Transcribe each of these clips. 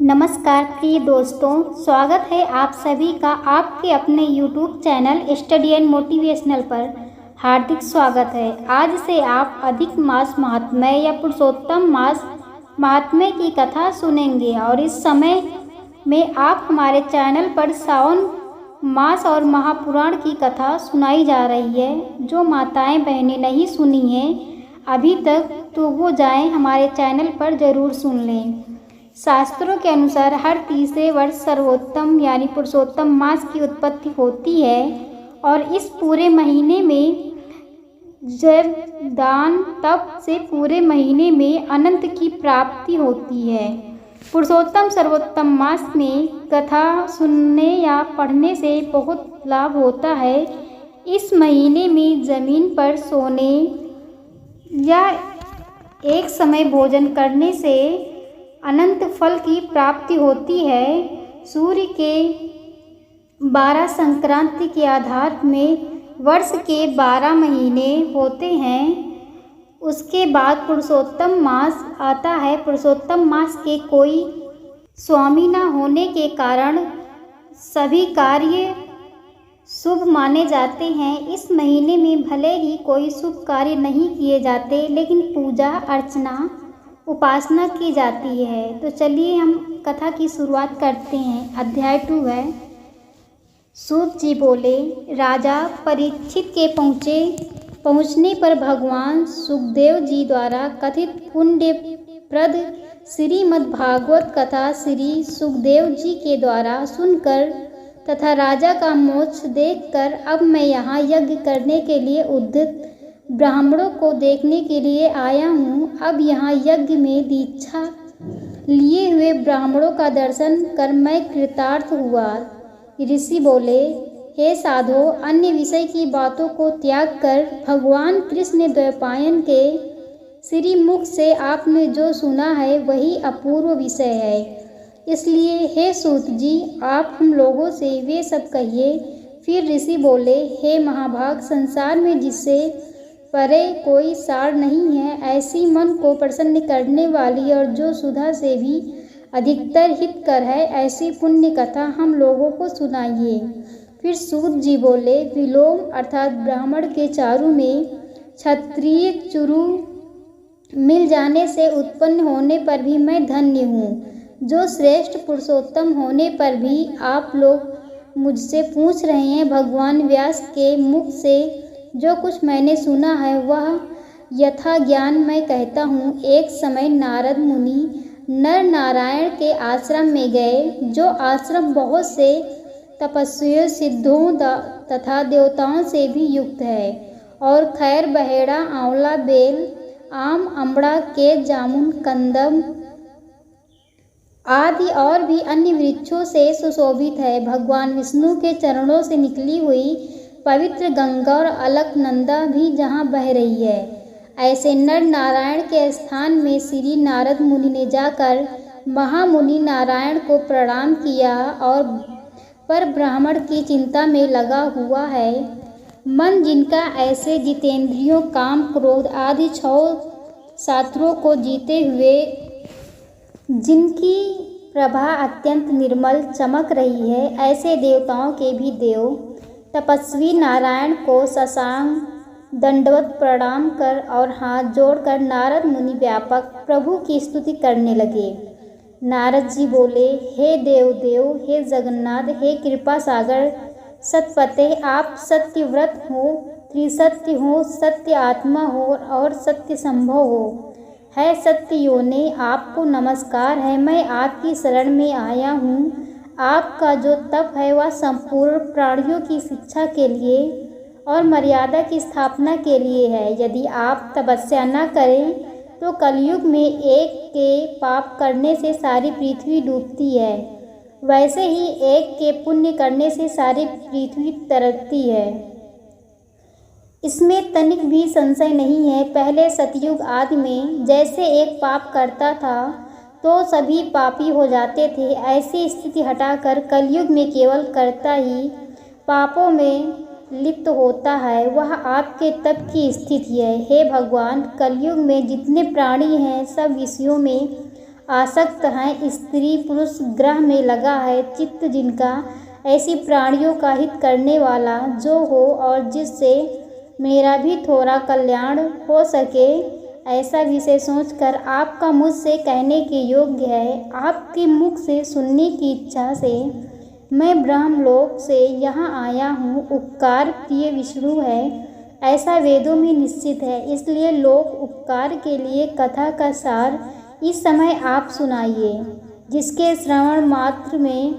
नमस्कार प्रिय दोस्तों, स्वागत है आप सभी का आपके अपने YouTube channel study and motivational पर। हार्दिक स्वागत है। आज से आप अधिक मास महात्म्य या पुरुषोत्तम मास महात्म्य की कथा सुनेंगे और इस समय में आप हमारे चैनल पर सावन मास और महापुराण की कथा सुनाई जा रही है। जो माताएं बहनें नहीं सुनी हैं अभी तक तो वो जाएं हमारे चैनल पर ज़रूर सुन लें। शास्त्रों के अनुसार हर तीसरे वर्ष सर्वोत्तम यानी पुरुषोत्तम मास की उत्पत्ति होती है और इस पूरे महीने में जब दान तप से पूरे महीने में अनंत की प्राप्ति होती है। पुरुषोत्तम सर्वोत्तम मास में कथा सुनने या पढ़ने से बहुत लाभ होता है। इस महीने में जमीन पर सोने या एक समय भोजन करने से अनंत फल की प्राप्ति होती है। सूर्य के 12 संक्रांति के आधार में वर्ष के 12 महीने होते हैं। उसके बाद पुरुषोत्तम मास आता है। पुरुषोत्तम मास के कोई स्वामी न होने के कारण सभी कार्य शुभ माने जाते हैं। इस महीने में भले ही कोई शुभ कार्य नहीं किए जाते, लेकिन पूजा अर्चना उपासना की जाती है। तो चलिए हम कथा की शुरुआत करते हैं। अध्याय 2 है। सूत जी बोले, राजा परीक्षित के पहुँचने पर भगवान सुखदेव जी द्वारा कथित पुण्यप्रद श्रीमद्भागवत कथा श्री सुखदेव जी के द्वारा सुनकर तथा राजा का मोक्ष देखकर अब मैं यहाँ यज्ञ करने के लिए उद्यत ब्राह्मणों को देखने के लिए आया हूँ। अब यहाँ यज्ञ में दीक्षा लिए हुए ब्राह्मणों का दर्शन कर मैं कृतार्थ हुआ। ऋषि बोले, हे साधो, अन्य विषय की बातों को त्याग कर भगवान कृष्ण द्वैपायन के श्री मुख से आपने जो सुना है वही अपूर्व विषय है। इसलिए हे सूत जी, आप हम लोगों से वे सब कहिए। फिर ऋषि बोले, हे महाभाग, संसार में जिससे परे कोई सार नहीं है, ऐसी मन को प्रसन्न करने वाली और जो सुधा से भी अधिकतर हितकर है, ऐसी पुण्य कथा हम लोगों को सुनाइए। फिर सूत जी बोले, विलोम अर्थात ब्राह्मण के चारु में क्षत्रिय चुरु मिल जाने से उत्पन्न होने पर भी मैं धन्य हूँ। जो श्रेष्ठ पुरुषोत्तम होने पर भी आप लोग मुझसे पूछ रहे हैं, भगवान व्यास के मुख से जो कुछ मैंने सुना है वह यथा ज्ञान मैं कहता हूँ। एक समय नारद मुनि नर नारायण के आश्रम में गए, जो आश्रम बहुत से तपस्वियों सिद्धों तथा देवताओं से भी युक्त है और खैर बहेड़ा आंवला बेल आम अमड़ा के जामुन कंदम आदि और भी अन्य वृक्षों से सुशोभित है। भगवान विष्णु के चरणों से निकली हुई पवित्र गंगा और अलकनंदा भी जहाँ बह रही है। ऐसे नर नारायण के स्थान में श्री नारद मुनि ने जाकर महामुनि नारायण को प्रणाम किया और पर ब्राह्मण की चिंता में लगा हुआ है। मन जिनका ऐसे जितेंद्रियों काम क्रोध आदि 6 शास्त्रों को जीते हुए जिनकी प्रभा अत्यंत निर्मल चमक रही है, ऐसे देवताओं के भी देव तपस्वी नारायण को साष्टांग दंडवत प्रणाम कर और हाथ जोड़कर नारद मुनि व्यापक प्रभु की स्तुति करने लगे। नारद जी बोले, हे देव, हे जगन्नाथ, हे कृपा सागर सतपते, आप सत्यव्रत हो, त्रिसत्य हो, सत्य आत्मा हो और सत्य संभव हो, है सत्य योने, आपको नमस्कार है। मैं आपकी शरण में आया हूँ। आपका जो तप है वह संपूर्ण प्राणियों की शिक्षा के लिए और मर्यादा की स्थापना के लिए है। यदि आप तपस्या न करें तो कलयुग में एक के पाप करने से सारी पृथ्वी डूबती है, वैसे ही एक के पुण्य करने से सारी पृथ्वी तरसती है। इसमें तनिक भी संशय नहीं है। पहले सतयुग आदि में जैसे एक पाप करता था तो सभी पापी हो जाते थे, ऐसी स्थिति हटाकर कलयुग में केवल कर्ता ही पापों में लिप्त होता है। वह आपके तप की स्थिति है। हे भगवान, कलयुग में जितने प्राणी हैं सब विषयों में आसक्त हैं, स्त्री पुरुष ग्रह में लगा है चित्त जिनका, ऐसी प्राणियों का हित करने वाला जो हो और जिससे मेरा भी थोड़ा कल्याण हो सके, ऐसा विषय सोचकर आपका मुझसे कहने के योग्य है। आपके मुख से सुनने की इच्छा से मैं ब्रह्मलोक से यहाँ आया हूँ। उपकार प्रिय विष्णु है, ऐसा वेदों में निश्चित है, इसलिए लोक उपकार के लिए कथा का सार इस समय आप सुनाइए, जिसके श्रवण मात्र में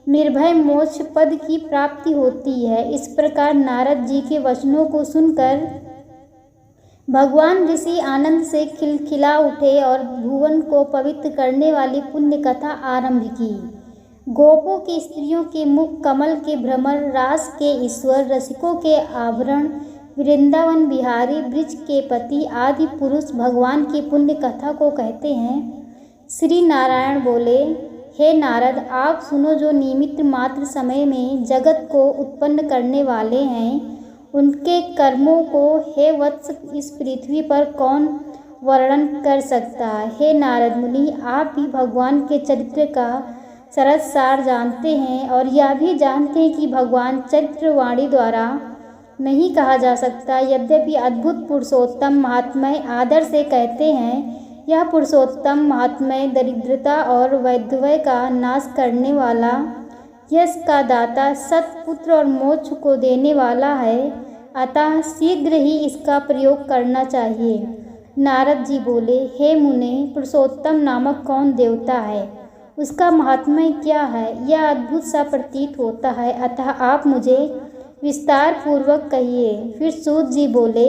निर्भय मोक्ष पद की प्राप्ति होती है। इस प्रकार नारद जी के वचनों को सुनकर भगवान ऋषि आनंद से खिलखिला उठे और भुवन को पवित्र करने वाली पुण्य कथा आरंभ की। गोपों की स्त्रियों के मुख कमल के भ्रमर, रास के ईश्वर, रसिकों के आभरण, वृंदावन बिहारी, ब्रिज के पति आदि पुरुष भगवान की पुण्य कथा को कहते हैं। श्री नारायण बोले, हे नारद, आप सुनो, जो निमित्त मात्र समय में जगत को उत्पन्न करने वाले हैं, उनके कर्मों को हे वत्स इस पृथ्वी पर कौन वर्णन कर सकता है। हे नारद मुनि, आप भी भगवान के चरित्र का सरस सार जानते हैं और यह भी जानते हैं कि भगवान चरित्रवाणी द्वारा नहीं कहा जा सकता। यद्यपि अद्भुत पुरुषोत्तम महात्म्य आदर से कहते हैं, यह पुरुषोत्तम महात्म्य दरिद्रता और वैधव्य का नाश करने वाला, यश का दाता, सत्पुत्र और मोक्ष को देने वाला है, अतः शीघ्र ही इसका प्रयोग करना चाहिए। नारद जी बोले, हे मुने, पुरुषोत्तम नामक कौन देवता है, उसका महात्म्य क्या है, यह अद्भुत सा प्रतीत होता है, अतः आप मुझे विस्तार पूर्वक कहिए। फिर सूत जी बोले,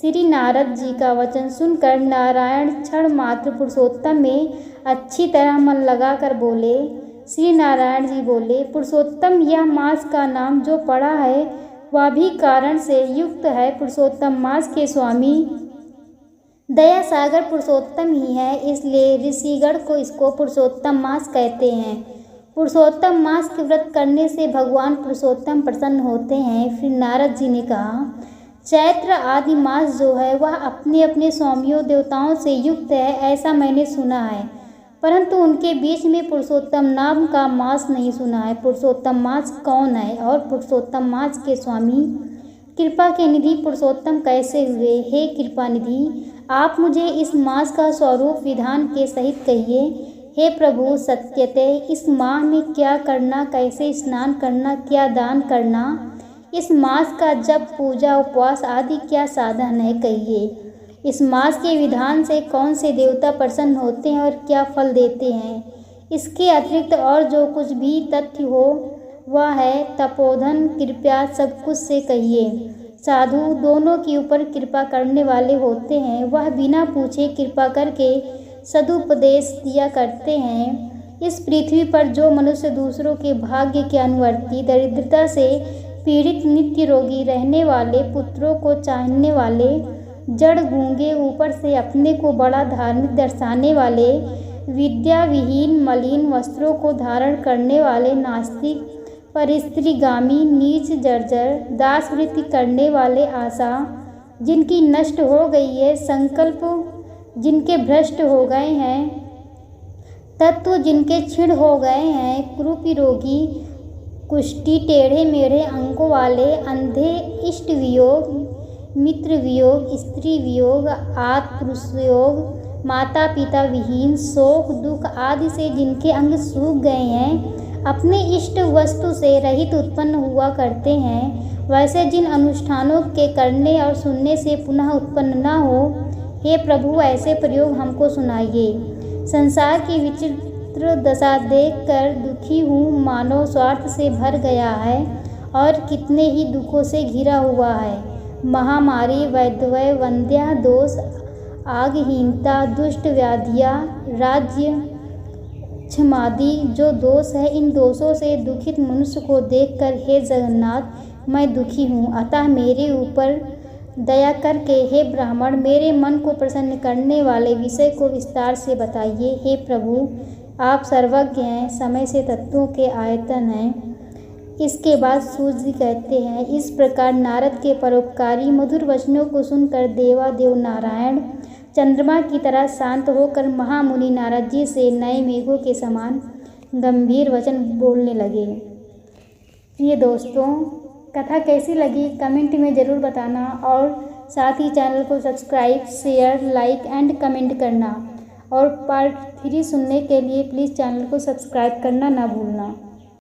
श्री नारद जी का वचन सुनकर नारायण क्षण मात्र पुरुषोत्तम में अच्छी तरह मन लगाकर बोले। श्री नारायण जी बोले, पुरुषोत्तम यह मास का नाम जो पड़ा है वह भी कारण से युक्त है। पुरुषोत्तम मास के स्वामी दया सागर पुरुषोत्तम ही है, इसलिए ऋषिगण को इसको पुरुषोत्तम मास कहते हैं। पुरुषोत्तम मास के व्रत करने से भगवान पुरुषोत्तम प्रसन्न होते हैं। फिर नारद जी ने कहा, चैत्र आदि मास जो है वह अपने अपने स्वामियों देवताओं से युक्त है, ऐसा मैंने सुना है, परंतु उनके बीच में पुरुषोत्तम नाम का मास नहीं सुना है। पुरुषोत्तम मास कौन है और पुरुषोत्तम मास के स्वामी कृपा के निधि पुरुषोत्तम कैसे हुए। हे कृपा निधि, आप मुझे इस मास का स्वरूप विधान के सहित कहिए। हे प्रभु सत्यतः इस माह में क्या करना, कैसे स्नान करना, क्या दान करना, इस मास का जप पूजा उपवास आदि क्या साधन है, कहिए। इस मास के विधान से कौन से देवता प्रसन्न होते हैं और क्या फल देते हैं। इसके अतिरिक्त और जो कुछ भी तथ्य हो वह है तपोधन कृपया सब कुछ से कहिए। साधु दोनों के ऊपर कृपा करने वाले होते हैं, वह बिना पूछे कृपा करके सदुपदेश दिया करते हैं। इस पृथ्वी पर जो मनुष्य दूसरों के भाग्य के अनुवर्ती, दरिद्रता से पीड़ित, नित्य रोगी रहने वाले, पुत्रों को चाहने वाले, जड़ गूंगे, ऊपर से अपने को बड़ा धार्मिक दर्शाने वाले, विद्या विहीन मलिन वस्त्रों को धारण करने वाले, नास्तिक, परिस्त्रीगामी, नीच, जर्जर, दासवृत्ति करने वाले, आशा जिनकी नष्ट हो गई है, संकल्प जिनके भ्रष्ट हो गए हैं, तत्व जिनके क्षीण हो गए हैं, कुरूपी रोगी, कुष्ठी, टेढ़े मेढ़े अंगों वाले, अंधे, इष्ट वियोग, मित्र वियोग, स्त्री वियोग, आत्पुरुष वियोग, माता पिता विहीन, शोक दुख आदि से जिनके अंग सूख गए हैं, अपने इष्ट वस्तु से रहित उत्पन्न हुआ करते हैं, वैसे जिन अनुष्ठानों के करने और सुनने से पुनः उत्पन्न न हो, हे प्रभु ऐसे प्रयोग हमको सुनाइए। संसार की विचित्र दशा देखकर दुखी हूँ, मानव स्वार्थ से भर गया है और कितने ही दुखों से घिरा हुआ है। महामारी, वैधव्य, वंध्या दोष, आगहीनता, दुष्ट व्याधियाँ, राज्य क्षमादि जो दोष है, इन दोषों से दुखित मनुष्य को देखकर हे जगन्नाथ मैं दुखी हूँ, अतः मेरे ऊपर दया करके हे ब्राह्मण मेरे मन को प्रसन्न करने वाले विषय को विस्तार से बताइए। हे प्रभु आप सर्वज्ञ हैं, समय से तत्वों के आयतन हैं। इसके बाद सूर्य जी कहते हैं, इस प्रकार नारद के परोपकारी मधुर वचनों को सुनकर देवादेव नारायण चंद्रमा की तरह शांत होकर महामुनि नारद जी से नए मेघों के समान गंभीर वचन बोलने लगे। ये दोस्तों, कथा कैसी लगी कमेंट में ज़रूर बताना और साथ ही चैनल को subscribe, share, like and comment करना और पार्ट 3 सुनने के लिए प्लीज़ चैनल को सब्सक्राइब करना ना भूलना।